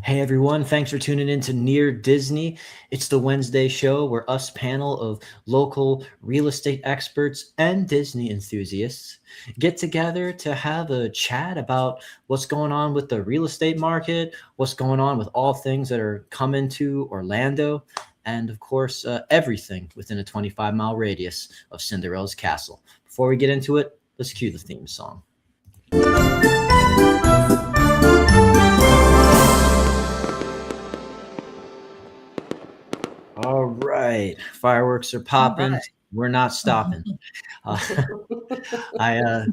Hey everyone, thanks for tuning in to Near Disney. It's the Wednesday show where us panel of local real estate experts and Disney enthusiasts get together to have a chat about what's going on with the real estate market, what's going on with all things that are coming to Orlando, and of course, everything within a 25-mile radius of Cinderella's castle. Before we get into it, let's cue the theme song. All right, fireworks are popping. Right. We're not stopping. I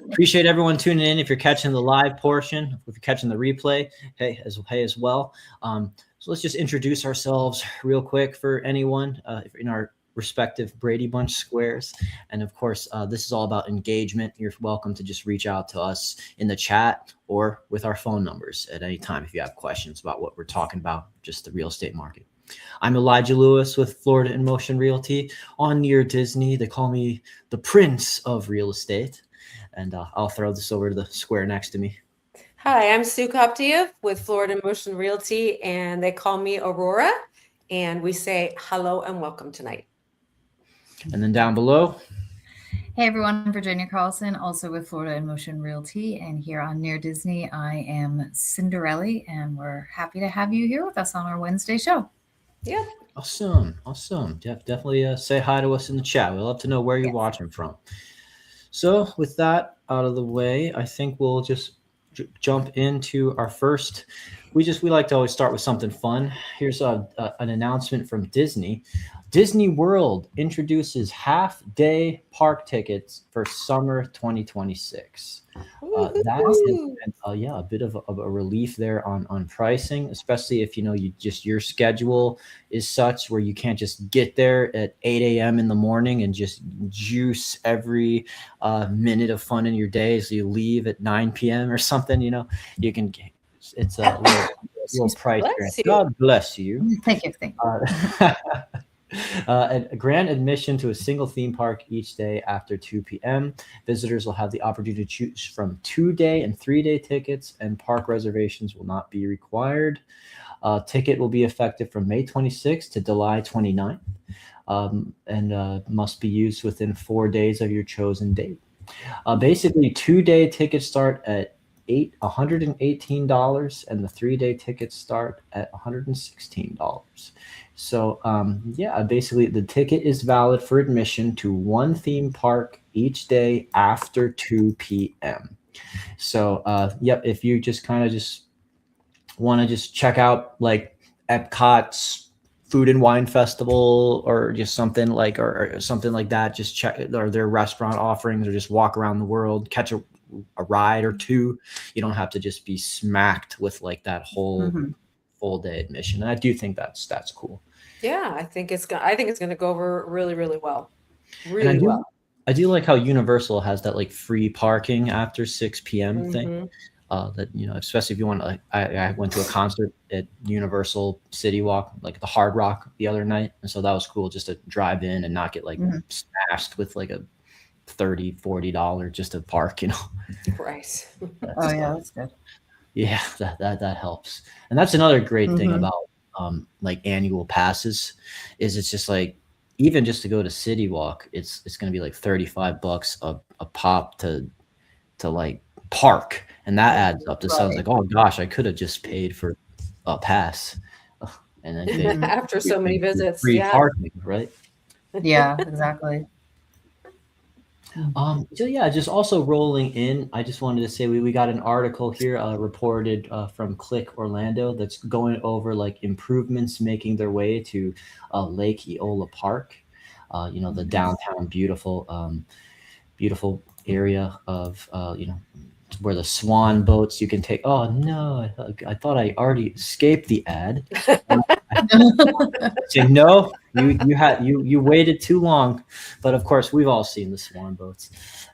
appreciate everyone tuning in. If you're catching the live portion, if you're catching the replay, hey as well. So let's just introduce ourselves real quick for anyone in our respective Brady Bunch squares. And of course, this is all about engagement. You're welcome to just reach out to us in the chat or with our phone numbers at any time if you have questions about what we're talking about, just the real estate market. I'm Elijah Lewis with Florida in Motion Realty on Near Disney. They call me the Prince of Real Estate. And I'll throw this over to the square next to me. Hi, I'm Sue Koptiev with Florida in Motion Realty, and they call me Aurora. And we say hello and welcome tonight. And then down below. Hey everyone, Virginia Carlson, also with Florida in Motion Realty, and here on Near Disney, I am Cinderella, and we're happy to have you here with us on our Wednesday show. Yeah. Awesome. Definitely say hi to us in the chat. We'd love to know where you're watching from. So with that out of the way, I think we'll just jump into our first. We like to always start with something fun. Here's an announcement from Disney. Disney World introduces half-day park tickets for summer 2026. That's a bit of a relief there on pricing, especially if your schedule is such where you can't just get there at 8 a.m. in the morning and just juice every minute of fun in your day. So you leave at 9 p.m. or something. You can. It's a little price. God bless you. Thank you. A grand admission to a single theme park each day after 2 p.m. Visitors will have the opportunity to choose from 2-day and 3-day tickets, and park reservations will not be required. Ticket will be effective from May 26th to July 29th and must be used within 4 days of your chosen date. Basically, 2-day tickets start at $118, and the 3-day tickets start at $116. So basically the ticket is valid for admission to one theme park each day after 2 p.m. So if you just kind of just want to just check out like Epcot's Food and Wine Festival or just something like or something like that, just check or their restaurant offerings or just walk around the world, catch a ride or two. You don't have to just be smacked with like that whole full day admission. And I do think that's cool. Yeah, I think it's going to go over really, really well. Really well. I do like how Universal has that like free parking after 6 p.m. thing. That especially if you want to. I went to a concert at Universal City Walk, like the Hard Rock, the other night, and so that was cool just to drive in and not get like smashed with like a $30-$40 just to park. Right. That's good. Yeah, that helps. And that's another great thing about like annual passes is it's just like even just to go to City Walk, it's going to be like $35 a pop to like park, and that adds up to sounds like, oh gosh, I could have just paid for a pass and then after so many visits, free parking, right? Yeah, exactly. Just also rolling in, I just wanted to say we got an article here reported from Click Orlando that's going over like improvements making their way to Lake Eola Park, the downtown beautiful area of where the swan boats you can take. Oh no, I thought I already escaped the ad. Say no, you waited too long. But of course we've all seen the swan boats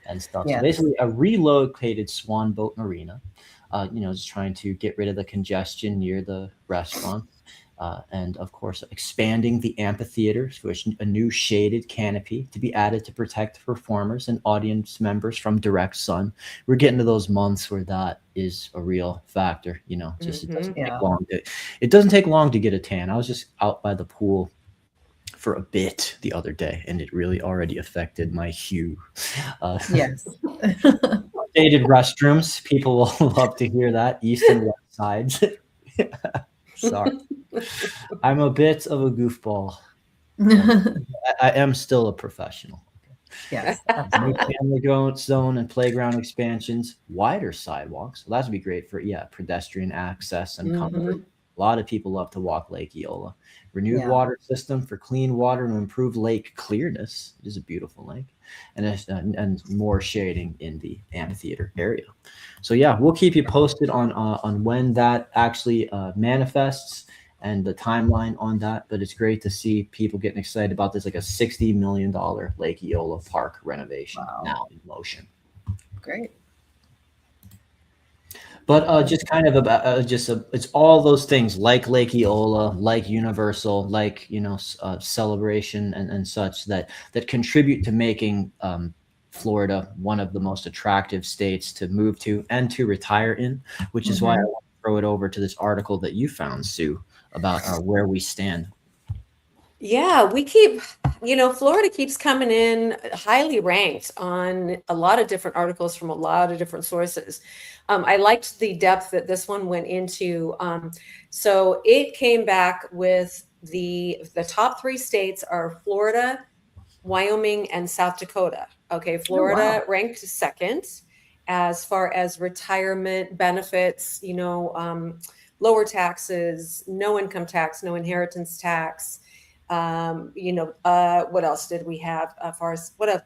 and stuff. Yeah. So basically a relocated swan boat marina, just trying to get rid of the congestion near the restaurant. And of course, expanding the amphitheater to a new shaded canopy to be added to protect performers and audience members from direct sun. We're getting to those months where that is a real factor. Just it doesn't take long. It doesn't take long to get a tan. I was just out by the pool for a bit the other day, and it really already affected my hue. Yes. Shaded restrooms. People will love to hear that. East and west sides. Sorry. I'm a bit of a goofball. I am still a professional. Yes. New family zone and playground expansions, wider sidewalks. Well, that would be great for pedestrian access and comfort. A lot of people love to walk Lake Eola. Renewed water system for clean water and improved lake clearness. It is a beautiful lake. And more shading in the amphitheater area. So we'll keep you posted on when that actually manifests and the timeline on that. But it's great to see people getting excited about this, like a $60 million Lake Eola Park renovation now in motion. Great. But just kind of about it's all those things like Lake Eola, like Universal, like Celebration and such that contribute to making Florida one of the most attractive states to move to and to retire in, which is why I want to throw it over to this article that you found, Sue, about where we stand. Yeah, we keep, Florida keeps coming in highly ranked on a lot of different articles from a lot of different sources. I liked the depth that this one went into. So it came back with the top 3 states are Florida, Wyoming, and South Dakota. Okay, Florida ranked second as far as retirement benefits, lower taxes, no income tax, no inheritance tax. What else did we have as far as a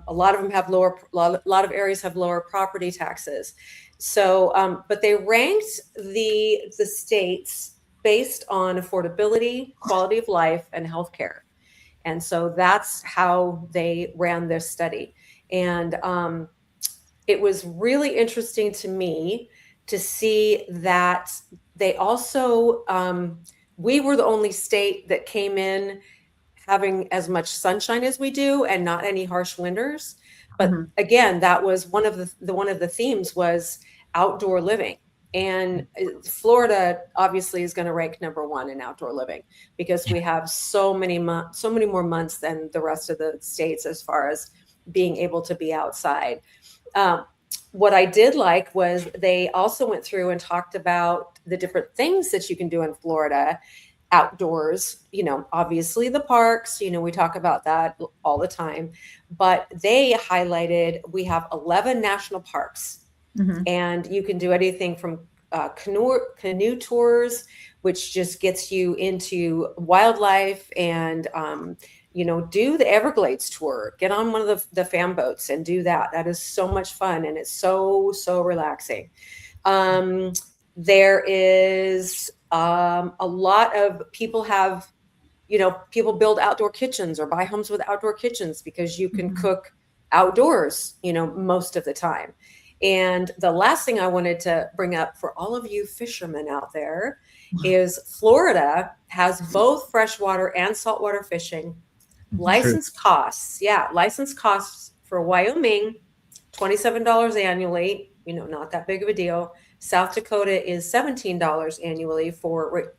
lot of them have a lot of areas have lower property taxes. So, but they ranked the states based on affordability, quality of life, and healthcare. And so that's how they ran this study. And it was really interesting to me to see that they also, we were the only state that came in having as much sunshine as we do and not any harsh winters. But again, that was one of the themes was outdoor living. And Florida obviously is going to rank number 1 in outdoor living because we have so many more months than the rest of the states as far as being able to be outside. What I did like was they also went through and talked about the different things that you can do in Florida outdoors, obviously the parks, we talk about that all the time, but they highlighted, we have 11 national parks and you can do anything from canoe tours, which just gets you into wildlife and, do the Everglades tour, get on one of the fan boats and do that. That is so much fun. And it's so, so relaxing. There is a lot of people have, people build outdoor kitchens or buy homes with outdoor kitchens because you can cook outdoors, most of the time. And the last thing I wanted to bring up for all of you fishermen out there is Florida has both freshwater and saltwater fishing. License costs. Yeah. License costs for Wyoming, $27 annually, not that big of a deal. South Dakota is $17 annually for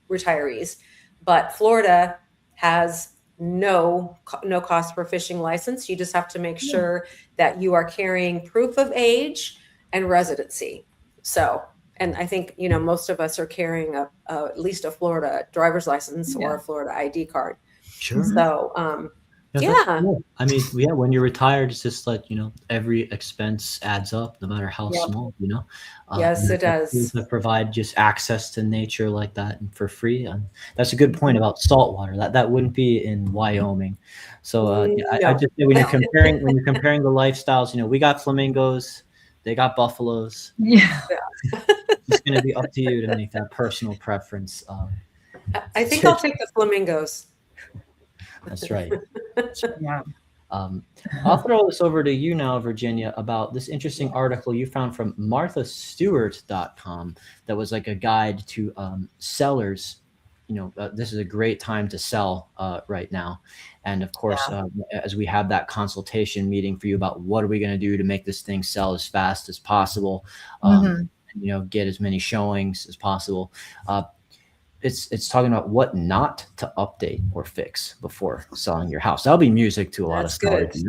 retirees, but Florida has no cost for fishing license. You just have to make sure that you are carrying proof of age and residency. So, and I think, most of us are carrying at least a Florida driver's license or a Florida ID card. Sure. So, cool. I mean, when you're retired, it's just like, every expense adds up, no matter how small, Yes, it does. To provide just access to nature like that and for free. And that's a good point about saltwater. That wouldn't be in Wyoming. So I just say when you're comparing the lifestyles, we got flamingos, they got buffaloes. Yeah. It's going to be up to you to make that personal preference. I think I'll take the flamingos. That's right. Yeah. I'll throw this over to you now, Virginia, about this interesting article you found from marthastewart.com that was like a guide to sellers. This is a great time to sell right now. And of course, as we have that consultation meeting for you about what are we going to do to make this thing sell as fast as possible, get as many showings as possible. It's talking about what not to update or fix before selling your house. That'll be music to a lot of sellers.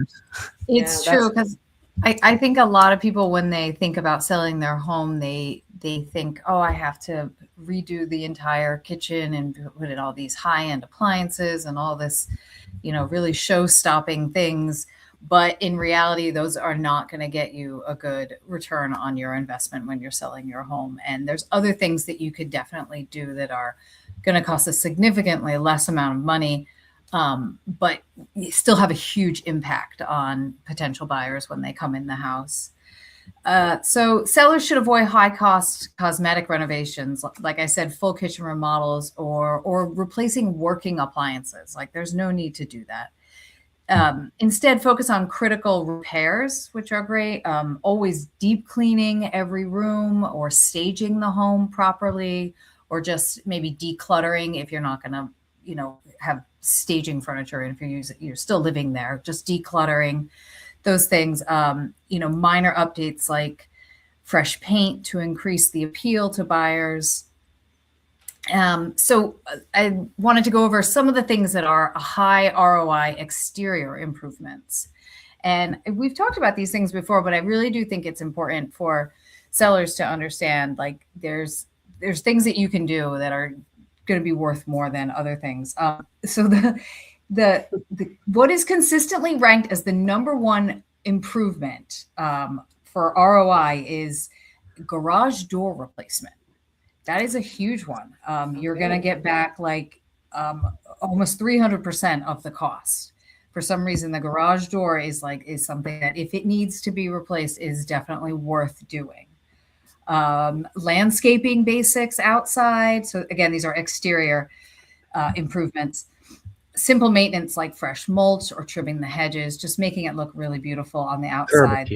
It's true, because I think a lot of people, when they think about selling their home, they think, oh, I have to redo the entire kitchen and put in all these high-end appliances and all this, really show-stopping things. But in reality, those are not going to get you a good return on your investment when you're selling your home. And there's other things that you could definitely do that are going to cost a significantly less amount of money, but you still have a huge impact on potential buyers when they come in the house. So sellers should avoid high-cost cosmetic renovations, like I said, full kitchen remodels or replacing working appliances. Like, there's no need to do that. Instead, focus on critical repairs, which are great. Always deep cleaning every room or staging the home properly, or just maybe decluttering if you're not going to, have staging furniture. And if you're still living there, just decluttering those things. Minor updates like fresh paint to increase the appeal to buyers. So I wanted to go over some of the things that are high ROI exterior improvements. And we've talked about these things before, but I really do think it's important for sellers to understand, like, there's things that you can do that are going to be worth more than other things. So the what is consistently ranked as the number one improvement for ROI is garage door replacement. That is a huge one. You're going to get back like almost 300% of the cost. For some reason, the garage door is something that, if it needs to be replaced, is definitely worth doing. Landscaping basics outside. So again, these are exterior improvements. Simple maintenance like fresh mulch or trimming the hedges, just making it look really beautiful on the outside.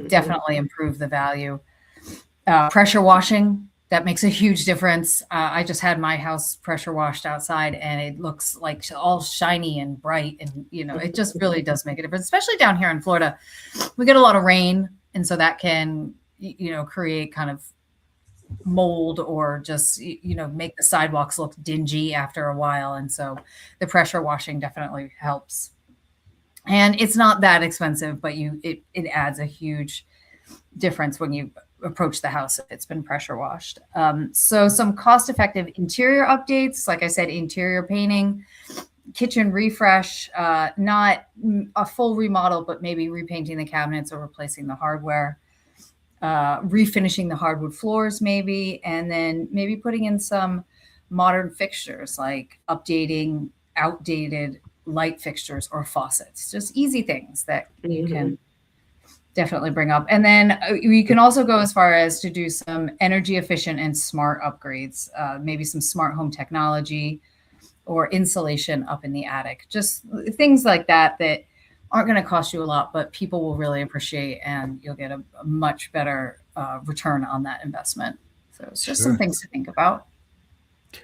Definitely improve the value. Pressure washing, that makes a huge difference. I just had my house pressure washed outside, and it looks like all shiny and bright, and it just really does make a difference, especially down here in Florida. We get a lot of rain, and so that can create kind of mold or just make the sidewalks look dingy after a while. And so the pressure washing definitely helps, and it's not that expensive, but it adds a huge difference when you approach the house if it's been pressure washed. So some cost-effective interior updates, like I said, interior painting, kitchen refresh, not a full remodel, but maybe repainting the cabinets or replacing the hardware, refinishing the hardwood floors maybe, and then maybe putting in some modern fixtures, like updating outdated light fixtures or faucets, just easy things that you can definitely bring up. And then you can also go as far as to do some energy efficient and smart upgrades, maybe some smart home technology or insulation up in the attic, just things like that aren't going to cost you a lot, but people will really appreciate, and you'll get a much better return on that investment. So it's just some things to think about.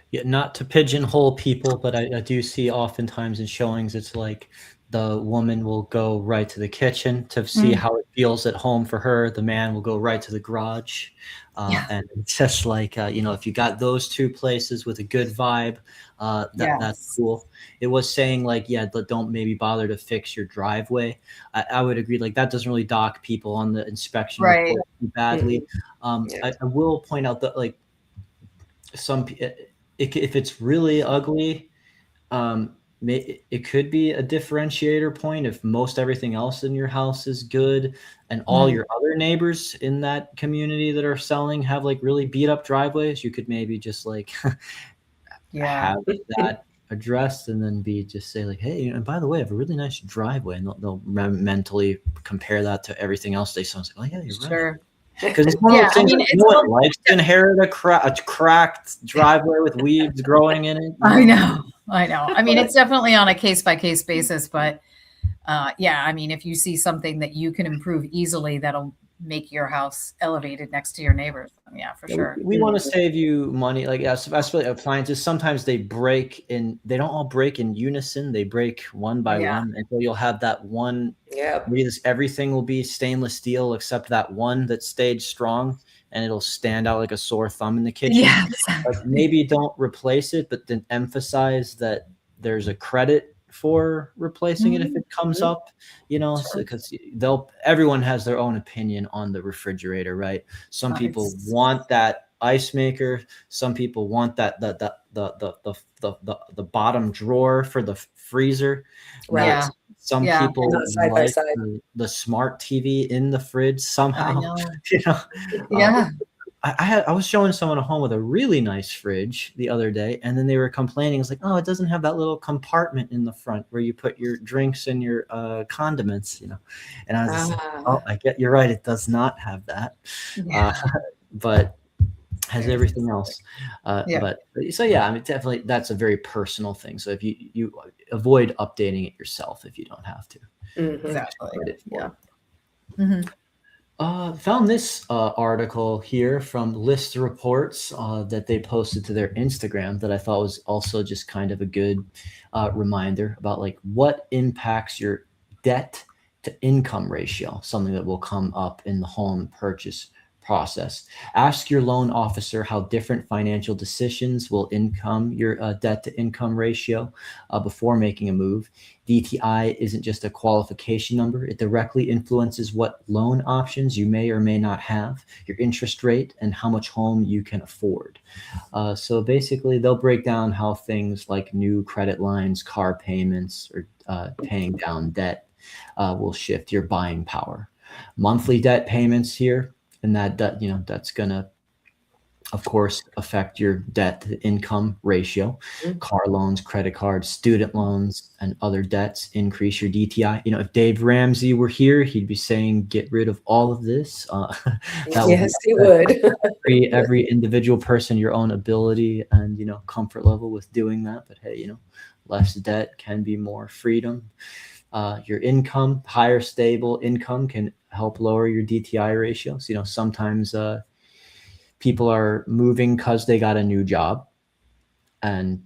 Yeah, not to pigeonhole people, but I do see oftentimes in showings, it's like the woman will go right to the kitchen to see how it feels at home for her. The man will go right to the garage. And it's just like, if you got those two places with a good vibe, that's cool. It was saying like, don't maybe bother to fix your driveway. I would agree. Like, that doesn't really dock people on the inspection report too badly. I will point out that, like, if it's really ugly, it could be a differentiator point if most everything else in your house is good, and all your other neighbors in that community that are selling have like really beat up driveways. You could maybe just like have that addressed, and then just say like, hey, and by the way, I have a really nice driveway, and they'll mentally compare that to everything else they saw. Like, oh yeah, you're right. Because it's one of those things no one likes to inherit a cracked driveway with weeds growing in it. I know. I mean, it's definitely on a case-by-case basis, but yeah, I mean, if you see something that you can improve easily, that'll make your house elevated next to your neighbors. Yeah, for sure. We want to save you money, like especially appliances. Sometimes they don't all break in unison. They break one by one, and so you'll have that one. Yeah. Everything will be stainless steel except that one that stayed strong, and it'll stand out like a sore thumb in the kitchen. Yeah, Like maybe don't replace it, but then emphasize that there's a credit for replacing it if it comes up, because everyone has their own opinion on the refrigerator, right? Some people want that ice maker. Some people want that the bottom drawer for the freezer. Right. Some people side by like side. the smart TV in the fridge somehow. I know. Yeah. I was showing someone a home with a really nice fridge the other day, and then they were complaining. It's like, oh, it doesn't have that little compartment in the front where you put your drinks and your condiments, And I was like, oh, I get you're right. It does not have that, but has everything else. But so yeah, I mean, definitely that's a very personal thing. So if you avoid updating it yourself if you don't have to. Exactly. Yeah. Found this article here from List Reports that they posted to their Instagram that I thought was also just kind of a good reminder about like what impacts your debt to income ratio, something that will come up in the home purchase process. Ask your loan officer how different financial decisions will income your debt to income ratio before making a move. DTI isn't just a qualification number. It directly influences what loan options you may or may not have, your interest rate, and how much home you can afford. So basically, they'll break down how things like new credit lines, car payments, or paying down debt will shift your buying power. Monthly debt payments here, and that's going to, of course, affect your debt to income ratio. Car loans, credit cards, student loans, and other debts increase your DTI. If Dave Ramsey were here, he'd be saying, get rid of all of this. Yes, he would. every individual person, your own ability and, comfort level with doing that. But hey, less debt can be more freedom. Your income, higher stable income can help lower your DTI ratios. Sometimes people are moving because they got a new job. And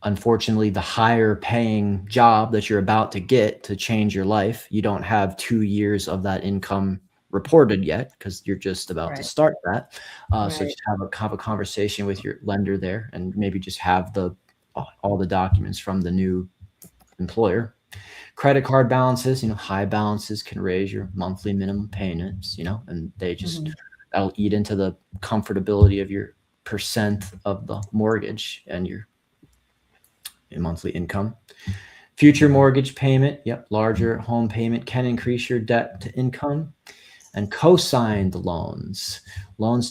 unfortunately, the higher paying job that you're about to get to change your life, you don't have 2 years of that income reported yet because you're just about to start that. So just have a conversation with your lender there and maybe just have all the documents from the new employer. Credit card balances, high balances can raise your monthly minimum payments, and they just that'll eat into the comfortability of your percent of the mortgage and your monthly income. Future mortgage payment, larger home payment can increase your debt to income. And co-signed loans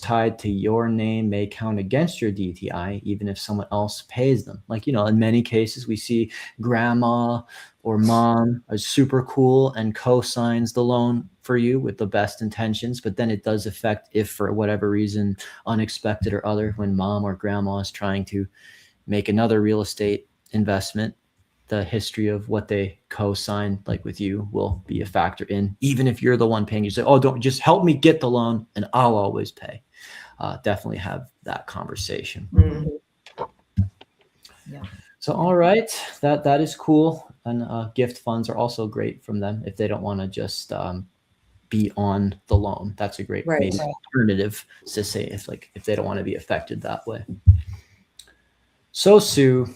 tied to your name may count against your DTI, even if someone else pays them. Like, in many cases, we see grandma or mom is super cool and co-signs the loan for you with the best intentions, but then it does affect if for whatever reason, unexpected or other, when mom or grandma is trying to make another real estate investment, the history of what they co-signed, like with you, will be a factor in, even if you're the one paying. You say, oh, don't just help me get the loan and I'll always pay. Definitely have that conversation. Yeah. So, all right, that is cool. And gift funds are also great from them if they don't want to just be on the loan. That's a great maybe alternative to say if they don't want to be affected that way. So, Sue,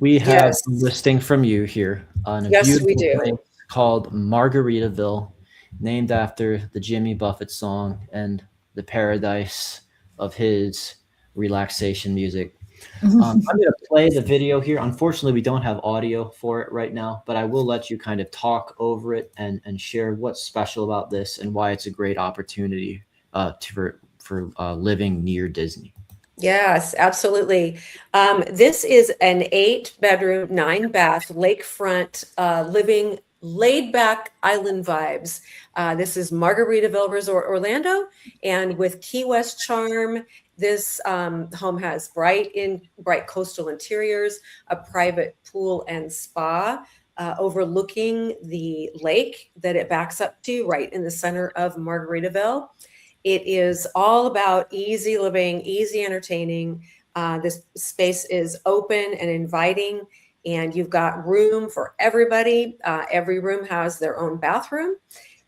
we have a listing from you here on a beautiful place called Margaritaville, named after the Jimmy Buffett song and the paradise of his relaxation music. I'm going to play the video here. Unfortunately, we don't have audio for it right now, but I will let you kind of talk over it and share what's special about this and why it's a great opportunity for living near Disney. Yes, absolutely. This is an 8-bedroom, 9-bath, lakefront living, laid-back island vibes. This is Margaritaville Resort Orlando, and with Key West charm. This home has bright coastal interiors, a private pool and spa, overlooking the lake that it backs up to, right in the center of Margaritaville. It is all about easy living, easy entertaining. This space is open and inviting, and you've got room for everybody. Every room has their own bathroom.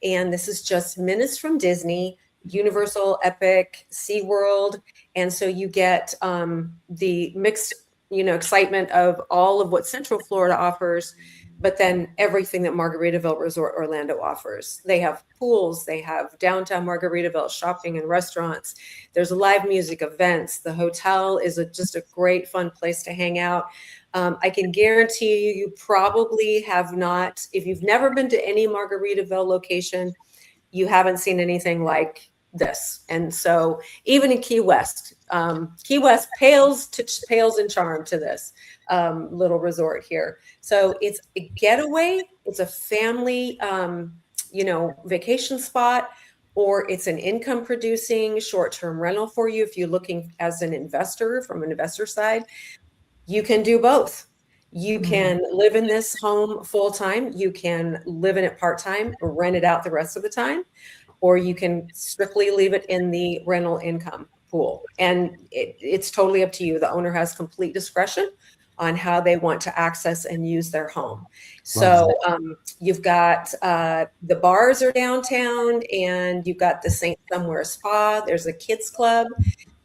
And this is just minutes from Disney, Universal, Epic, SeaWorld. And so you get the mixed, excitement of all of what Central Florida offers, but then everything that Margaritaville Resort Orlando offers. They have pools, they have downtown Margaritaville shopping and restaurants. There's live music events. The hotel is just a great, fun place to hang out. I can guarantee you probably have not, if you've never been to any Margaritaville location, you haven't seen anything like this. And so even in Key West pales in charm to this little resort here. So it's a getaway, it's a family, vacation spot, or it's an income producing short-term rental for you. If you're looking as an investor, from an investor side, you can do both. You can live in this home full-time, you can live in it part-time, or rent it out the rest of the time, or you can strictly leave it in the rental income pool. And it's totally up to you. The owner has complete discretion on how they want to access and use their home. So you've got the bars are downtown, and you've got the St. Somewhere Spa. There's a kids club.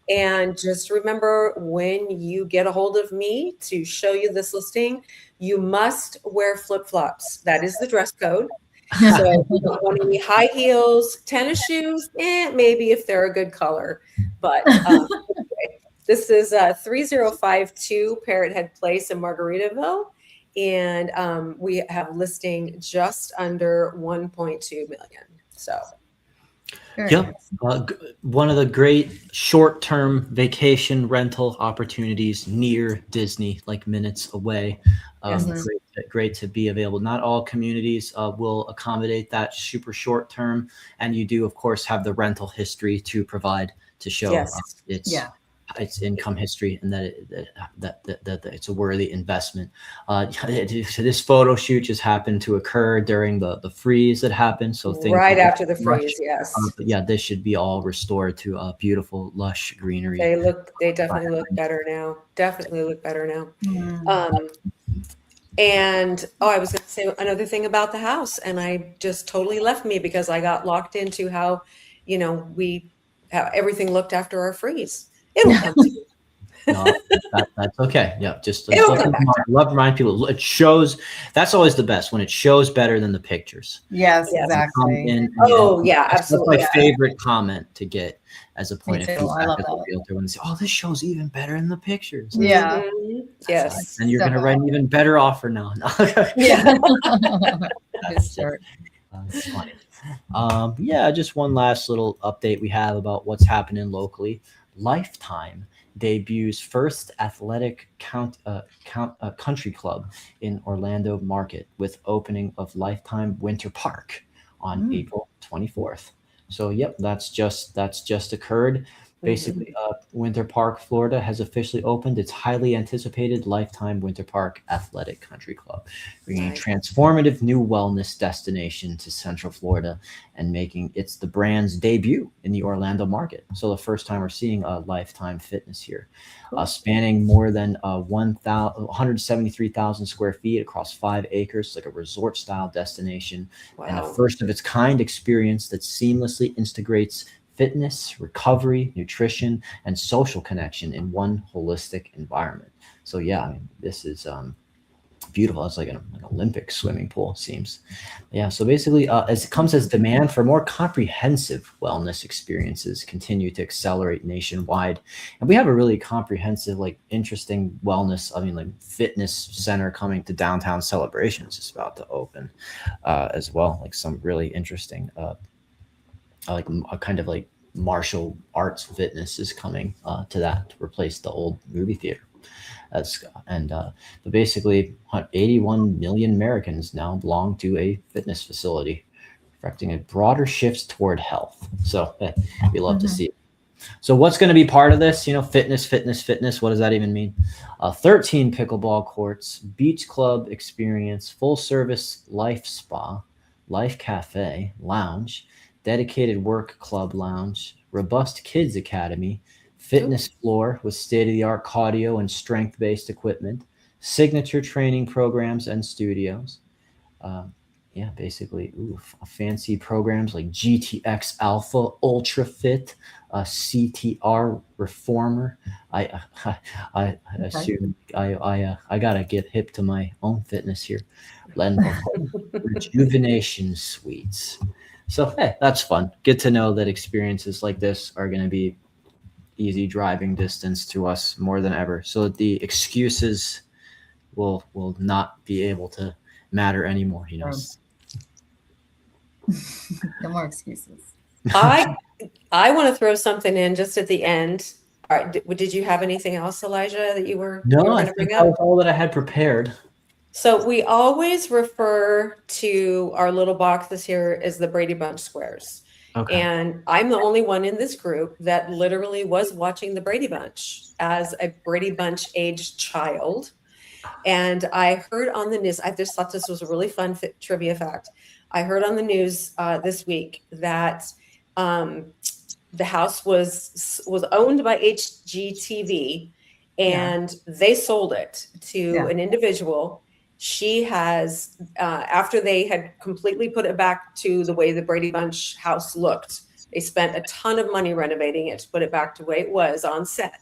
And just remember, when you get a hold of me to show you this listing, you must wear flip-flops. That is the dress code. So you don't want any high heels, tennis shoes, maybe if they're a good color. But this is 3052 Parrot Head Place in Margaritaville. And we have listing just under 1.2 million. So. Yep. One of the great short-term vacation rental opportunities near Disney, like minutes away. Great to be available. Not all communities will accommodate that super short-term. And you do, of course, have the rental history to provide to show its income history, and that it's a worthy investment. This photo shoot just happened to occur during the freeze that happened. So things right after the freeze, yes. But yeah, this should be all restored to beautiful, lush greenery. They definitely look better now. And I was going to say another thing about the house, and I just totally left me because I got locked into how, how everything looked after our freeze. It'll come to you. No, that's okay. Yeah, just love to remind people. It shows. That's always the best, when it shows better than the pictures. Yes, exactly. Absolutely. That's my favorite comment to get as a point of feedback as a realtor, when they say, "Oh, this shows even better than the pictures." Yeah. Yes. And you're going to write an even better offer now. Yeah. That's funny. Just one last little update we have about what's happening locally. Lifetime debuts first athletic country club in Orlando market with opening of Lifetime Winter Park on April 24th. So that's just occurred. Basically, Winter Park, Florida has officially opened its highly anticipated Lifetime Winter Park Athletic Country Club, bringing a transformative new wellness destination to Central Florida and making it the brand's debut in the Orlando market. So the first time we're seeing a Lifetime Fitness here, spanning more than 173,000 square feet across 5 acres, like a resort-style destination, and a first-of-its-kind experience that seamlessly integrates fitness, recovery, nutrition, and social connection in one holistic environment. So this is beautiful. It's like an Olympic swimming pool, it seems. So basically, as it comes as demand for more comprehensive wellness experiences continue to accelerate nationwide, and we have a really comprehensive, interesting wellness, fitness center coming to downtown Celebrations is about to open as well. Some really interesting a kind of martial arts fitness is coming to that to replace the old movie theater. But basically 81 million Americans now belong to a fitness facility, reflecting a broader shift toward health. So we love to see it. So what's going to be part of this? Fitness. What does that even mean? 13 pickleball courts, beach club experience, full service life spa, life cafe, lounge, dedicated work club lounge, robust kids academy, fitness floor with state-of-the-art cardio and strength-based equipment, signature training programs and studios. Basically, fancy programs like GTX Alpha, Ultra Fit, CTR Reformer. I assume I gotta get hip to my own fitness here. And of course, rejuvenation suites. So hey, that's fun. Good to know that experiences like this are going to be easy driving distance to us more than ever. So that the excuses will not be able to matter anymore. No more excuses. I want to throw something in just at the end. All right, did you have anything else, Elijah, that you were going to bring up? That was all that I had prepared. So we always refer to our little boxes here as the Brady Bunch squares. Okay. And I'm the only one in this group that literally was watching the Brady Bunch as a Brady Bunch aged child. And I heard on the news, I just thought this was a really fun trivia fact. I heard on the news this week that the house was owned by HGTV, and they sold it to an individual. She has, after they had completely put it back to the way the Brady Bunch house looked, they spent a ton of money renovating it to put it back to the way it was on set.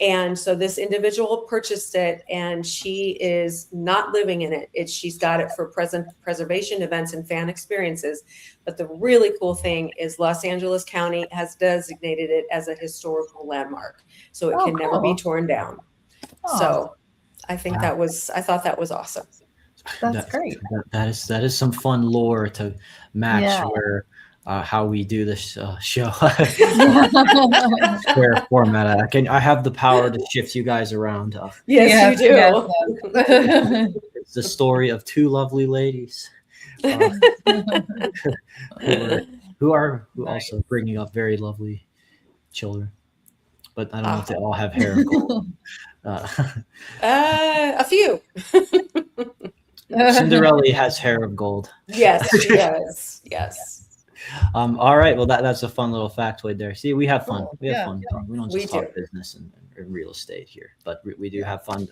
And so this individual purchased it, and she is not living in it. She's got it for preservation events and fan experiences. But the really cool thing is Los Angeles County has designated it as a historical landmark. So it can never be torn down. So I think I thought that was awesome. That's great. That is some fun lore to match where how we do this show. Square format. I have the power to shift you guys around. Yes, you do. Yes. It's the story of two lovely ladies who are also bringing up very lovely children. But I don't know if they all have hair of gold. A few. Cinderella has hair of gold. Yes, she does. Yes. All right. Well, that's a fun little factoid there. See, we have fun. We have fun. We don't just talk business and real estate here, but we do have fun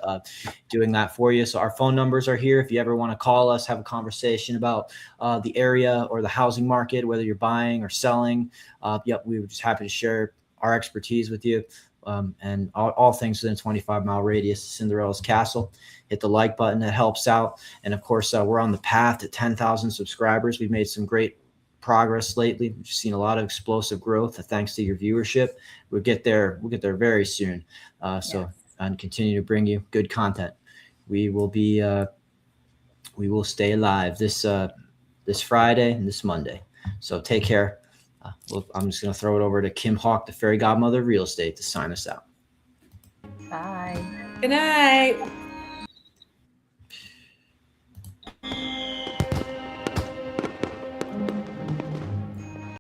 doing that for you. So our phone numbers are here. If you ever want to call us, have a conversation about the area or the housing market, whether you're buying or selling. We were just happy to share our expertise with you. And all things within a 25-mile radius of Cinderella's Castle. Hit the like button. That helps out. And of course, we're on the path to 10,000 subscribers. We've made some great progress lately. We've seen a lot of explosive growth thanks to your viewership. We'll get there very soon. And continue to bring you good content. We will stay alive this Friday and this Monday. So take care. I'm just going to throw it over to Kim Hawk, the fairy godmother of real estate, to sign us out. Bye. Good night.